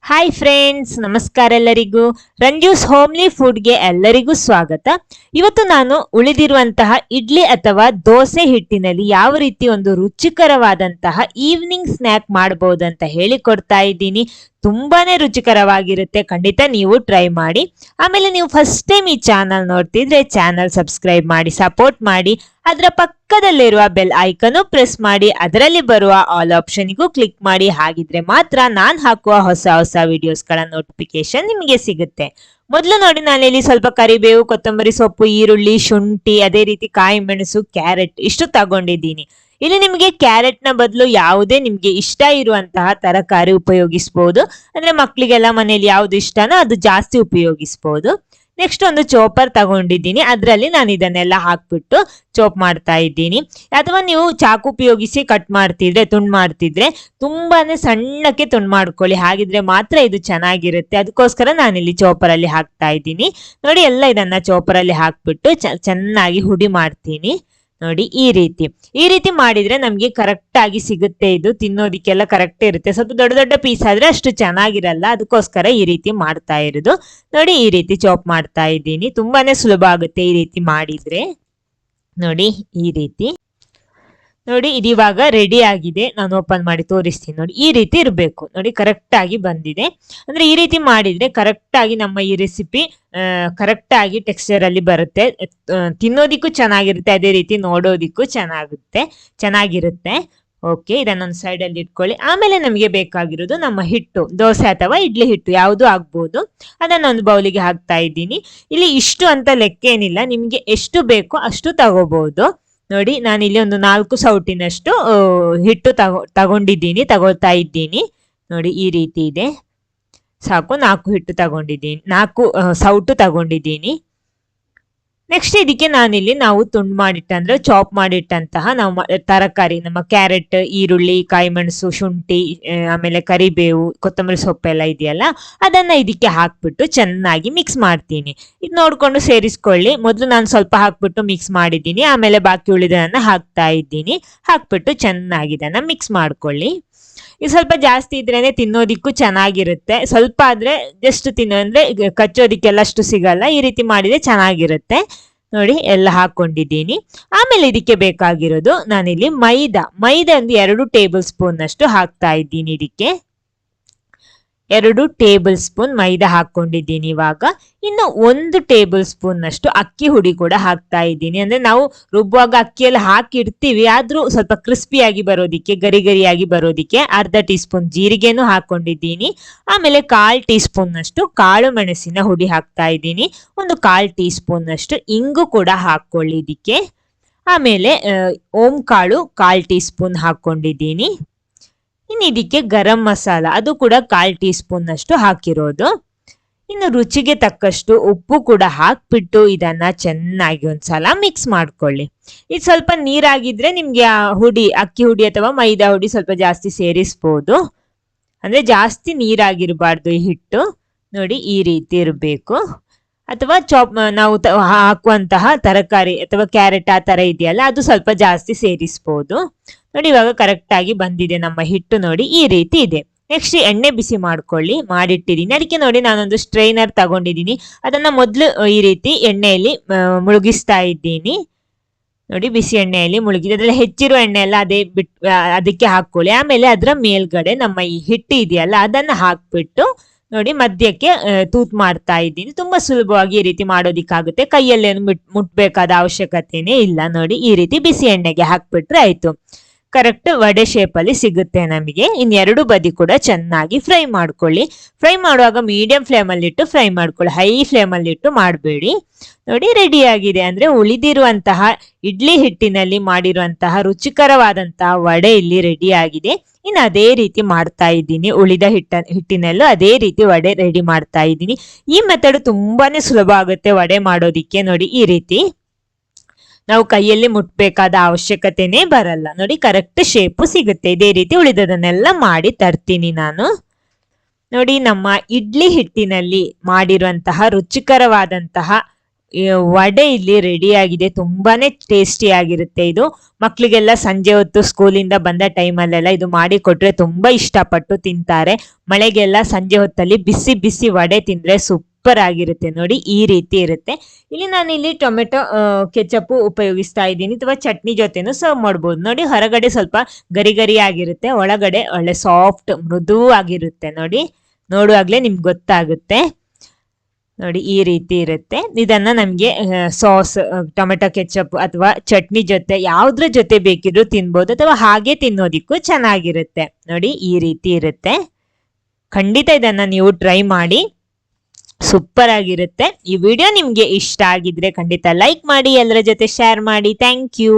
Hi friends, ನಮಸ್ಕಾರ ಎಲ್ಲರಿಗೂ. ರಂಜೂಸ್ homely ಫುಡ್ಗೆ ಎಲ್ಲರಿಗೂ ಸ್ವಾಗತ. ಇವತ್ತು ನಾನು ಉಳಿದಿರುವಂತಹ ಇಡ್ಲಿ ಅಥವಾ ದೋಸೆ ಹಿಟ್ಟಿನಲ್ಲಿ ಯಾವ ರೀತಿ ಒಂದು ರುಚಿಕರವಾದಂತಹ ಈವ್ನಿಂಗ್ ಸ್ನ್ಯಾಕ್ ಮಾಡಬಹುದಂತ ಹೇಳಿಕೊಡ್ತಾ ಇದ್ದೀನಿ. ತುಂಬಾನೇ ರುಚಿಕರವಾಗಿರುತ್ತೆ, ಖಂಡಿತ ನೀವು ಟ್ರೈ ಮಾಡಿ. ಆಮೇಲೆ ನೀವು ಫಸ್ಟ್ ಟೈಮ್ ಈ ಚಾನಲ್ ನೋಡ್ತಿದ್ರೆ ಚಾನಲ್ ಸಬ್ಸ್ಕ್ರೈಬ್ ಮಾಡಿ ಸಪೋರ್ಟ್ ಮಾಡಿ. ಅದರ ಪಕ್ಕದಲ್ಲಿರುವ ಬೆಲ್ ಐಕನ್ ಪ್ರೆಸ್ ಮಾಡಿ, ಅದರಲ್ಲಿ ಬರುವ ಆಲ್ ಆಪ್ಷನ್ಗೂ ಕ್ಲಿಕ್ ಮಾಡಿ. ಹಾಗಿದ್ರೆ ಮಾತ್ರ ನಾನು ಹಾಕುವ ಹೊಸ ಹೊಸ ವಿಡಿಯೋಸ್ಗಳ ನೋಟಿಫಿಕೇಶನ್ ನಿಮಗೆ ಸಿಗುತ್ತೆ. ಮೊದಲು ನೋಡಿ, ನಾನಿಲ್ಲಿ ಸ್ವಲ್ಪ ಕರಿಬೇವು, ಕೊತ್ತಂಬರಿ ಸೊಪ್ಪು, ಈರುಳ್ಳಿ, ಶುಂಠಿ, ಅದೇ ರೀತಿ ಕಾಯಿ ಮೆಣಸು, ಕ್ಯಾರೆಟ್ ಇಷ್ಟು ತಗೊಂಡಿದ್ದೀನಿ. ಇಲ್ಲಿ ನಿಮಗೆ ಕ್ಯಾರೆಟ್ ನ ಬದಲು ಯಾವುದೇ ನಿಮ್ಗೆ ಇಷ್ಟ ಇರುವಂತಹ ತರಕಾರಿ ಉಪಯೋಗಿಸಬಹುದು. ಅಂದ್ರೆ ಮಕ್ಕಳಿಗೆಲ್ಲ ಮನೇಲಿ ಯಾವ್ದು ಇಷ್ಟನೋ ಅದು ಜಾಸ್ತಿ ಉಪಯೋಗಿಸಬಹುದು. ನೆಕ್ಸ್ಟ್ ಒಂದು ಚೋಪರ್ ತಗೊಂಡಿದ್ದೀನಿ, ಅದರಲ್ಲಿ ನಾನು ಇದನ್ನೆಲ್ಲ ಹಾಕ್ಬಿಟ್ಟು ಚೋಪ್ ಮಾಡ್ತಾ ಇದ್ದೀನಿ. ಅಥವಾ ನೀವು ಚಾಕು ಉಪಯೋಗಿಸಿ ಕಟ್ ಮಾಡ್ತಿದ್ರೆ, ತುಂಡು ಮಾಡ್ತಿದ್ರೆ ತುಂಬಾನೇ ಸಣ್ಣಕ್ಕೆ ತುಂಡು ಮಾಡ್ಕೊಳ್ಳಿ, ಹಾಗಿದ್ರೆ ಮಾತ್ರ ಇದು ಚೆನ್ನಾಗಿರುತ್ತೆ. ಅದಕ್ಕೋಸ್ಕರ ನಾನಿಲ್ಲಿ ಚೋಪರಲ್ಲಿ ಹಾಕ್ತಾ ಇದ್ದೀನಿ. ನೋಡಿ, ಎಲ್ಲ ಇದನ್ನ ಚೋಪರಲ್ಲಿ ಹಾಕ್ಬಿಟ್ಟು ಚೆನ್ನಾಗಿ ಹುಡಿ ಮಾಡ್ತೀನಿ. ನೋಡಿ, ಈ ರೀತಿ ಮಾಡಿದ್ರೆ ನಮ್ಗೆ ಕರೆಕ್ಟ್ ಆಗಿ ಸಿಗುತ್ತೆ. ಇದು ತಿನ್ನೋದಿಕ್ಕೆಲ್ಲ ಕರೆಕ್ಟ್ ಇರುತ್ತೆ. ಸ್ವಲ್ಪ ದೊಡ್ಡ ದೊಡ್ಡ ಪೀಸ್ ಆದ್ರೆ ಅಷ್ಟು ಚೆನ್ನಾಗಿರಲ್ಲ, ಅದಕ್ಕೋಸ್ಕರ ಈ ರೀತಿ ಮಾಡ್ತಾ ಇರೋದು. ನೋಡಿ, ಈ ರೀತಿ ಚಾಪ್ ಮಾಡ್ತಾ ಇದ್ದೀನಿ. ತುಂಬಾನೇ ಸುಲಭ ಆಗುತ್ತೆ ಈ ರೀತಿ ಮಾಡಿದ್ರೆ. ನೋಡಿ, ಈ ರೀತಿ ನೋಡಿ, ಇದಿವಾಗ ರೆಡಿ ಆಗಿದೆ. ನಾನು ಓಪನ್ ಮಾಡಿ ತೋರಿಸ್ತೀನಿ. ನೋಡಿ, ಈ ರೀತಿ ಇರಬೇಕು. ನೋಡಿ, ಕರೆಕ್ಟ್ ಆಗಿ ಬಂದಿದೆ. ಅಂದ್ರೆ ಈ ರೀತಿ ಮಾಡಿದ್ರೆ ಕರೆಕ್ಟ್ ಆಗಿ ನಮ್ಮ ಈ ರೆಸಿಪಿ ಕರೆಕ್ಟ್ ಆಗಿ ಟೆಕ್ಸ್ಚರ್ ಅಲ್ಲಿ ಬರುತ್ತೆ. ತಿನ್ನೋದಿಕ್ಕೂ ಚೆನ್ನಾಗಿರುತ್ತೆ, ಅದೇ ರೀತಿ ನೋಡೋದಿಕ್ಕೂ ಚೆನ್ನಾಗಿರುತ್ತೆ. ಓಕೆ, ಇದನ್ನೊಂದು ಸೈಡ್ ಅಲ್ಲಿ ಇಟ್ಕೊಳ್ಳಿ. ಆಮೇಲೆ ನಮಗೆ ಬೇಕಾಗಿರೋದು ನಮ್ಮ ಹಿಟ್ಟು, ದೋಸೆ ಅಥವಾ ಇಡ್ಲಿ ಹಿಟ್ಟು ಯಾವುದು ಆಗ್ಬೋದು. ಅದನ್ನೊಂದು ಬೌಲಿಗೆ ಹಾಕ್ತಾ ಇದ್ದೀನಿ. ಇಲ್ಲಿ ಇಷ್ಟು ಅಂತ ಲೆಕ್ಕ ಏನಿಲ್ಲ, ನಿಮ್ಗೆ ಎಷ್ಟು ಬೇಕೋ ಅಷ್ಟು ತಗೋಬಹುದು. ನೋಡಿ, ನಾನಿಲ್ಲಿ ಒಂದು 4 ಸೌಟಿನಷ್ಟು ಹಿಟ್ಟು ತಗೊಳ್ತಾ ಇದ್ದೀನಿ. ನೋಡಿ, ಈ ರೀತಿ ಇದೆ. ಸಾಕು, 4 ಸೌಟು ತಗೊಂಡಿದ್ದೀನಿ. ನೆಕ್ಸ್ಟ್ ಇದಕ್ಕೆ ನಾನಿಲ್ಲಿ ನಾವು ತುಂಡು ಮಾಡಿಟ್ಟಂದ್ರೆ ಚಾಪ್ ಮಾಡಿಟ್ಟಂತಹ ನಾವು ತರಕಾರಿ, ನಮ್ಮ ಕ್ಯಾರೆಟ್, ಈರುಳ್ಳಿ, ಕಾಯಿ ಮೆಣಸು, ಶುಂಠಿ, ಆಮೇಲೆ ಕರಿಬೇವು, ಕೊತ್ತಂಬರಿ ಸೊಪ್ಪೆಲ್ಲ ಇದೆಯಲ್ಲ, ಅದನ್ನ ಇದಕ್ಕೆ ಹಾಕ್ಬಿಟ್ಟು ಚೆನ್ನಾಗಿ ಮಿಕ್ಸ್ ಮಾಡ್ತೀನಿ. ಇದು ನೋಡ್ಕೊಂಡು ಸೇರಿಸ್ಕೊಳ್ಳಿ. ಮೊದಲು ನಾನು ಸ್ವಲ್ಪ ಹಾಕ್ಬಿಟ್ಟು ಮಿಕ್ಸ್ ಮಾಡಿದ್ದೀನಿ, ಆಮೇಲೆ ಬಾಕಿ ಉಳಿದನ್ನ ಹಾಕ್ತಾ ಇದ್ದೀನಿ. ಹಾಕ್ಬಿಟ್ಟು ಚೆನ್ನಾಗಿ ಇದನ್ನ ಮಿಕ್ಸ್ ಮಾಡ್ಕೊಳ್ಳಿ. ಇದು ಸ್ವಲ್ಪ ಜಾಸ್ತಿ ಇದ್ರೇನೆ ತಿನ್ನೋದಿಕ್ಕೂ ಚೆನ್ನಾಗಿರುತ್ತೆ. ಸ್ವಲ್ಪ ಆದ್ರೆ ಜಸ್ಟ್ ಅಂದ್ರೆ ಕಚ್ಚೋದಿಕ್ಕೆಲ್ಲ ಅಷ್ಟು ಸಿಗಲ್ಲ. ಈ ರೀತಿ ಮಾಡಿದ್ರೆ ಚೆನ್ನಾಗಿರುತ್ತೆ. ನೋಡಿ, ಎಲ್ಲ ಹಾಕೊಂಡಿದ್ದೀನಿ. ಆಮೇಲೆ ಇದಕ್ಕೆ ಬೇಕಾಗಿರೋದು ನಾನಿಲ್ಲಿ ಮೈದಾ ಒಂದು 2 ಟೇಬಲ್ ಸ್ಪೂನ್ ಅಷ್ಟು ಹಾಕ್ತಾ ಇದ್ದೀನಿ. ಇದಕ್ಕೆ 2 ಟೇಬಲ್ ಸ್ಪೂನ್ ಮೈದಾ ಹಾಕೊಂಡಿದ್ದೀನಿ. ಇವಾಗ ಇನ್ನು 1 ಟೇಬಲ್ ಸ್ಪೂನ್ ಅಷ್ಟು ಅಕ್ಕಿ ಹುಡಿ ಕೂಡ ಹಾಕ್ತಾ ಇದ್ದೀನಿ. ಅಂದ್ರೆ ನಾವು ರುಬ್ಬುವಾಗ ಅಕ್ಕಿ ಎಲ್ಲ ಹಾಕಿಡ್ತೀವಿ, ಆದ್ರೂ ಸ್ವಲ್ಪ ಕ್ರಿಸ್ಪಿಯಾಗಿ ಬರೋದಿಕ್ಕೆ, ಗರಿಯಾಗಿ ಬರೋದಿಕ್ಕೆ ಅರ್ಧ ಟೀ ಸ್ಪೂನ್ ಜೀರಿಗೆನೂ ಹಾಕೊಂಡಿದ್ದೀನಿ. ಆಮೇಲೆ 1/4 ಟೀ ಸ್ಪೂನ್ ಅಷ್ಟು ಕಾಳು ಮೆಣಸಿನ ಹುಡಿ ಹಾಕ್ತಾ ಇದ್ದೀನಿ. ಒಂದು 1/4 ಟೀ ಸ್ಪೂನ್ ಅಷ್ಟು ಇಂಗು ಕೂಡ ಹಾಕೊಳ್ಳಿ ಇದಕ್ಕೆ. ಆಮೇಲೆ ಓಂ ಕಾಳು 1/4 ಟೀ ಸ್ಪೂನ್ ಹಾಕೊಂಡಿದ್ದೀನಿ. ಇನ್ನು ಇದಕ್ಕೆ ಗರಂ ಮಸಾಲ, ಅದು ಕೂಡ 1/4 ಟೀ ಸ್ಪೂನ್ ಅಷ್ಟು ಹಾಕಿರೋದು. ಇನ್ನು ರುಚಿಗೆ ತಕ್ಕಷ್ಟು ಉಪ್ಪು ಕೂಡ ಹಾಕ್ಬಿಟ್ಟು ಇದನ್ನ ಚೆನ್ನಾಗಿ ಒಂದ್ಸಲ ಮಿಕ್ಸ್ ಮಾಡ್ಕೊಳ್ಳಿ. ಇದು ಸ್ವಲ್ಪ ನೀರಾಗಿದ್ರೆ ನಿಮ್ಗೆ ಅಕ್ಕಿ ಹುಡಿ ಅಥವಾ ಮೈದಾ ಹುಡಿ ಸ್ವಲ್ಪ ಜಾಸ್ತಿ ಸೇರಿಸ್ಬೋದು. ಅಂದ್ರೆ ಜಾಸ್ತಿ ನೀರಾಗಿರ್ಬಾರ್ದು ಈ ಹಿಟ್ಟು. ನೋಡಿ, ಈ ರೀತಿ ಇರಬೇಕು. ಅಥವಾ ನಾವು ಹಾಕುವಂತಹ ತರಕಾರಿ ಅಥವಾ ಕ್ಯಾರೆಟ್ ಆ ತರ ಇದೆಯಲ್ಲ, ಅದು ಸ್ವಲ್ಪ ಜಾಸ್ತಿ ಸೇರಿಸ್ಬೋದು. ನೋಡಿ, ಇವಾಗ ಕರೆಕ್ಟ್ ಆಗಿ ಬಂದಿದೆ ನಮ್ಮ ಹಿಟ್ಟು. ನೋಡಿ, ಈ ರೀತಿ ಇದೆ. ನೆಕ್ಸ್ಟ್ ಎಣ್ಣೆ ಬಿಸಿ ಮಾಡಿಟ್ಟಿದ್ದೀನಿ. ಅದಕ್ಕೆ ನೋಡಿ, ನಾನೊಂದು ಸ್ಟ್ರೈನರ್ ತಗೊಂಡಿದ್ದೀನಿ. ಅದನ್ನ ಮೊದಲು ಈ ರೀತಿ ಎಣ್ಣೆಯಲ್ಲಿ ಮುಳುಗಿಸ್ತಾ ಇದ್ದೀನಿ. ನೋಡಿ, ಬಿಸಿ ಎಣ್ಣೆಯಲ್ಲಿ ಮುಳುಗಿದೆ. ಅದ್ರಲ್ಲಿ ಹೆಚ್ಚಿರುವ ಎಣ್ಣೆ ಎಲ್ಲ ಅದಕ್ಕೆ ಹಾಕೊಳ್ಳಿ. ಆಮೇಲೆ ಅದರ ಮೇಲ್ಗಡೆ ನಮ್ಮ ಈ ಹಿಟ್ಟು ಇದೆಯಲ್ಲ ಅದನ್ನ ಹಾಕ್ಬಿಟ್ಟು ನೋಡಿ ಮಧ್ಯಕ್ಕೆ ತೂತ್ ಮಾಡ್ತಾ ಇದ್ದೀನಿ. ತುಂಬಾ ಸುಲಭವಾಗಿ ಈ ರೀತಿ ಮಾಡೋದಿಕ್ಕಾಗುತ್ತೆ. ಕೈಯಲ್ಲೇನು ಮುಟ್ಬೇಕಾದ ಅವಶ್ಯಕತೆನೇ ಇಲ್ಲ. ನೋಡಿ, ಈ ರೀತಿ ಬಿಸಿ ಎಣ್ಣೆಗೆ ಹಾಕ್ಬಿಟ್ರೆ ಆಯ್ತು. ಕರೆಕ್ಟ್ ವಡೆ ಶೇಪ್ ಅಲ್ಲಿ ಸಿಗುತ್ತೆ ನಮಗೆ. ಇನ್ 2 ಬದಿ ಕೂಡ ಚೆನ್ನಾಗಿ ಫ್ರೈ ಮಾಡ್ಕೊಳ್ಳಿ. ಫ್ರೈ ಮಾಡುವಾಗ ಮೀಡಿಯಂ ಫ್ಲೇಮ್ ಅಲ್ಲಿ ಇಟ್ಟು ಫ್ರೈ ಮಾಡ್ಕೊಳ್ಳಿ, ಹೈ ಫ್ಲೇಮ್ ಅಲ್ಲಿ ಇಟ್ಟು ಮಾಡಬೇಡಿ. ನೋಡಿ, ರೆಡಿ ಆಗಿದೆ. ಅಂದ್ರೆ ಉಳಿದಿರುವಂತಹ ಇಡ್ಲಿ ಹಿಟ್ಟಿನಲ್ಲಿ ಮಾಡಿರುವಂತಹ ರುಚಿಕರವಾದಂತಹ ವಡೆ ಇಲ್ಲಿ ರೆಡಿ ಆಗಿದೆ. ಇನ್ನು ಅದೇ ರೀತಿ ಮಾಡ್ತಾ ಇದ್ದೀನಿ. ಉಳಿದ ಹಿಟ್ಟಿನಲ್ಲೂ ಅದೇ ರೀತಿ ವಡೆ ರೆಡಿ ಮಾಡ್ತಾ ಇದ್ದೀನಿ. ಈ ಮೆಥಡ್ ತುಂಬಾನೇ ಸುಲಭ ಆಗುತ್ತೆ ವಡೆ ಮಾಡೋದಿಕ್ಕೆ. ನೋಡಿ, ಈ ರೀತಿ ನಾವು ಕೈಯಲ್ಲಿ ಮುಟ್ಬೇಕಾದ ಅವಶ್ಯಕತೆನೇ ಬರಲ್ಲ. ನೋಡಿ, ಕರೆಕ್ಟ್ ಶೇಪು ಸಿಗುತ್ತೆ. ಇದೇ ರೀತಿ ಉಳಿದದನ್ನೆಲ್ಲ ಮಾಡಿ ತರ್ತೀನಿ ನಾನು. ನೋಡಿ, ನಮ್ಮ ಇಡ್ಲಿ ಹಿಟ್ಟಿನಲ್ಲಿ ಮಾಡಿರುವಂತಹ ರುಚಿಕರವಾದಂತಹ ಈ ವಡೆ ಇಲ್ಲಿ ರೆಡಿ ಆಗಿದೆ. ತುಂಬಾನೇ ಟೇಸ್ಟಿ ಆಗಿರುತ್ತೆ ಇದು. ಮಕ್ಳಿಗೆಲ್ಲ ಸಂಜೆ ಹೊತ್ತು ಸ್ಕೂಲಿಂದ ಬಂದ ಟೈಮಲ್ಲೆಲ್ಲ ಇದು ಮಾಡಿ ಕೊಟ್ರೆ ತುಂಬಾ ಇಷ್ಟಪಟ್ಟು ತಿಂತಾರೆ. ಮಳೆಗೆಲ್ಲ ಸಂಜೆ ಹೊತ್ತಲ್ಲಿ ಬಿಸಿ ಬಿಸಿ ವಡೆ ತಿಂದ್ರೆ ಸೂಪರ್ ಆಗಿರುತ್ತೆ ನೋಡಿ. ಈ ರೀತಿ ಇರುತ್ತೆ. ಇಲ್ಲಿ ನಾನು ಇಲ್ಲಿ ಟೊಮೆಟೊ ಕೆಚಪ್ ಉಪಯೋಗಿಸ್ತಾ ಇದ್ದೀನಿ, ಅಥವಾ ಚಟ್ನಿ ಜೊತೆನೂ ಸರ್ವ್ ಮಾಡ್ಬೋದು. ನೋಡಿ, ಹೊರಗಡೆ ಸ್ವಲ್ಪ ಗರಿ ಗರಿ ಆಗಿರುತ್ತೆ, ಒಳಗಡೆ ಒಳ್ಳೆ ಸಾಫ್ಟ್ ಮೃದು ಆಗಿರುತ್ತೆ ನೋಡಿ. ನೋಡುವಾಗ್ಲೇ ನಿಮ್ಗೆ ಗೊತ್ತಾಗುತ್ತೆ ನೋಡಿ. ಈ ರೀತಿ ಇರುತ್ತೆ. ಇದನ್ನ ನಮ್ಗೆ ಸಾಸ್, ಟೊಮೆಟೊ ಕೆಚಪ್ ಅಥವಾ ಚಟ್ನಿ ಜೊತೆ ಯಾವ್ದ್ರ ಜೊತೆ ಬೇಕಿದ್ರು ತಿನ್ಬೋದು, ಅಥವಾ ಹಾಗೆ ತಿನ್ನೋದಿಕ್ಕೂ ಚೆನ್ನಾಗಿರುತ್ತೆ ನೋಡಿ. ಈ ರೀತಿ ಇರುತ್ತೆ. ಖಂಡಿತ ಇದನ್ನ ನೀವು ಟ್ರೈ ಮಾಡಿ, ಸೂಪರ್ ಆಗಿರುತ್ತೆ. ಈ ವಿಡಿಯೋ ನಿಮ್ಗೆ ಇಷ್ಟ ಆಗಿದ್ರೆ ಖಂಡಿತ ಲೈಕ್ ಮಾಡಿ, ಎಲ್ಲರ ಜೊತೆ ಶೇರ್ ಮಾಡಿ. Thank you.